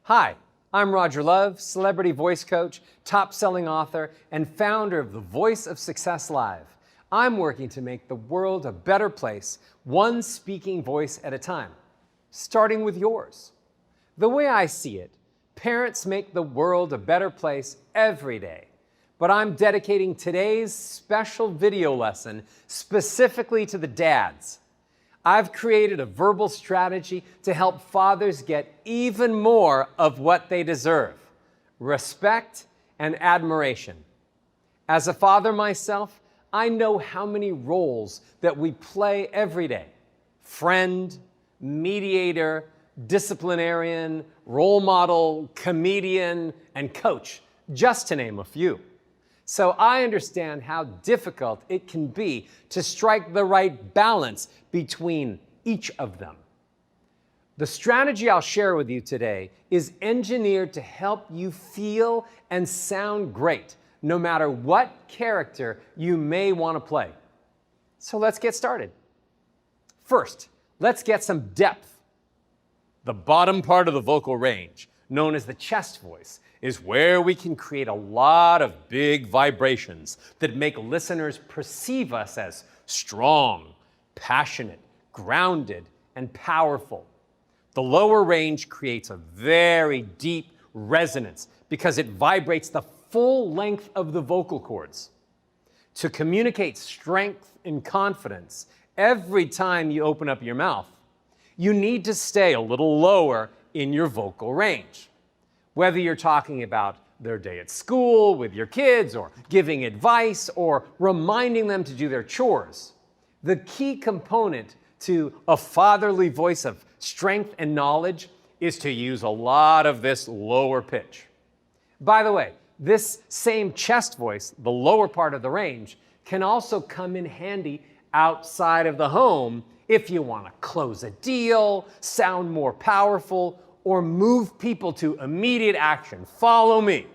Hi, I'm Roger Love, celebrity voice coach, top-selling author, and founder of the Voice of Success Live. I'm working to make the world a better place, one speaking voice at a time, starting with yours. The way I see it, parents make the world a better place every day. But I'm dedicating today's special video lesson specifically to the dads. I've created a verbal strategy to help fathers get even more of what they deserve: respect and admiration. As a father myself, I know how many roles that we play every day: friend, mediator, disciplinarian, role model, comedian, and coach, just to name a few. So I understand how difficult it can be to strike the right balance between each of them. The strategy I'll share with you today is engineered to help you feel and sound great, no matter what character you may want to play. So let's get started. First, let's get some depth. The bottom part of the vocal range, known as the chest voice, is where we can create a lot of big vibrations that make listeners perceive us as strong, passionate, grounded, and powerful. The lower range creates a very deep resonance because it vibrates the full length of the vocal cords. To communicate strength and confidence every time you open up your mouth, you need to stay a little lower in your vocal range. Whether you're talking about their day at school with your kids, or giving advice, or reminding them to do their chores, the key component to a fatherly voice of strength and knowledge is to use a lot of this lower pitch. By the way, this same chest voice, the lower part of the range, can also come in handy outside of the home if you want to close a deal, sound more powerful, or move people to immediate action. Follow me.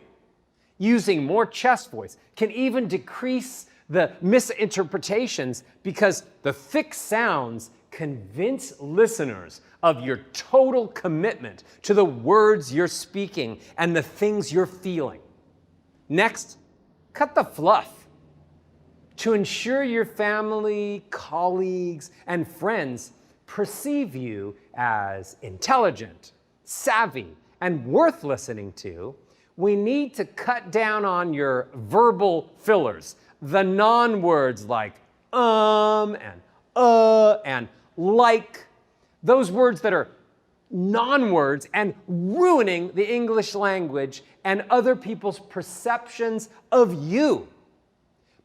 Using more chest voice can even decrease the misinterpretations because the thick sounds convince listeners of your total commitment to the words you're speaking and the things you're feeling. Next, cut the fluff. To ensure your family, colleagues, and friends perceive you as intelligent, savvy, and worth listening to, we need to cut down on your verbal fillers, the non-words like and like, those words that are non-words and ruining the English language and other people's perceptions of you.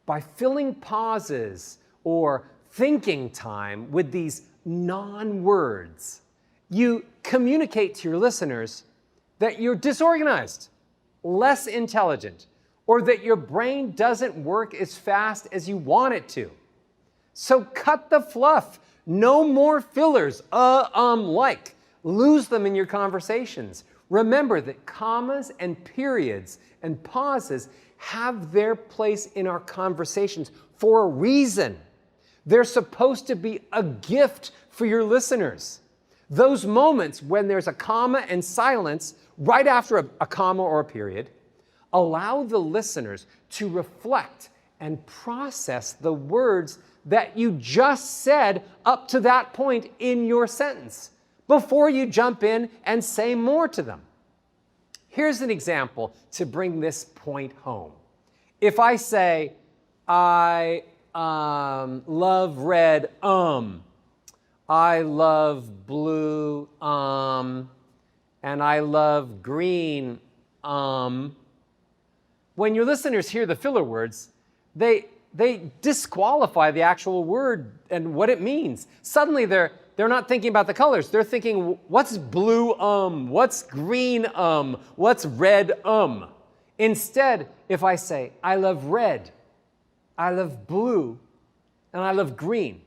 By filling pauses or thinking time with these non-words, you communicate to your listeners that you're disorganized, less intelligent, or that your brain doesn't work as fast as you want it to. So cut the fluff. No more fillers, like. Lose them in your conversations. Remember that commas and periods and pauses have their place in our conversations for a reason. They're supposed to be a gift for your listeners. Those moments when there's a comma and silence right after a comma or a period allow the listeners to reflect and process the words that you just said up to that point in your sentence before you jump in and say more to them. Here's an example to bring this point home. If I say, I love red, I love blue, and I love green, when your listeners hear the filler words, they disqualify the actual word and what it means. Suddenly they're not thinking about the colors. They're thinking, what's blue, what's green, what's red, Instead, if I say, I love red, I love blue, and I love green,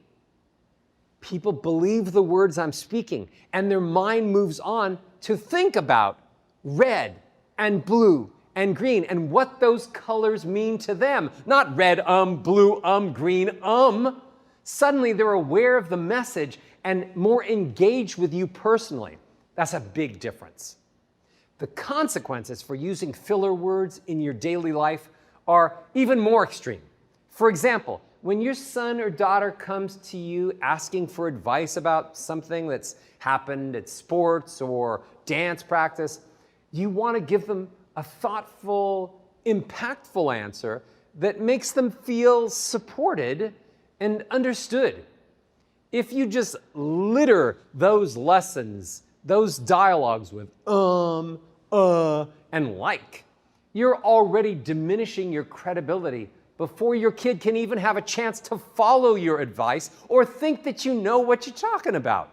people believe the words I'm speaking, and their mind moves on to think about red and blue and green and what those colors mean to them. Not red, blue, green, Suddenly they're aware of the message and more engaged with you personally. That's a big difference. The consequences for using filler words in your daily life are even more extreme. For example, when your son or daughter comes to you asking for advice about something that's happened at sports or dance practice, you want to give them a thoughtful, impactful answer that makes them feel supported and understood. If you just litter those lessons, those dialogues with and like, you're already diminishing your credibility before your kid can even have a chance to follow your advice or think that you know what you're talking about.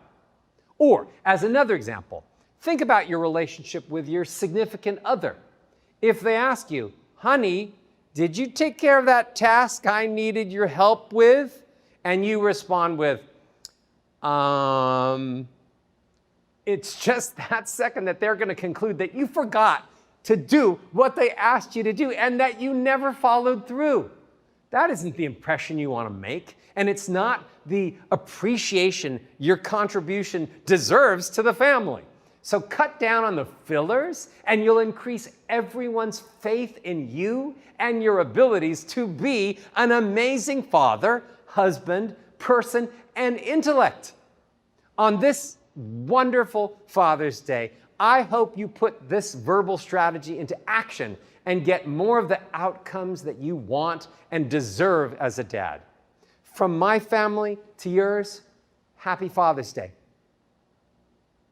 Or, as another example, think about your relationship with your significant other. If they ask you, honey, did you take care of that task I needed your help with? And you respond with, it's just that second that they're going to conclude that you forgot to do what they asked you to do and that you never followed through. That isn't the impression you want to make, and it's not the appreciation your contribution deserves to the family. So cut down on the fillers, and you'll increase everyone's faith in you and your abilities to be an amazing father, husband, person, and intellect. On this wonderful Father's Day, I hope you put this verbal strategy into action and get more of the outcomes that you want and deserve as a dad. From my family to yours, happy Father's Day.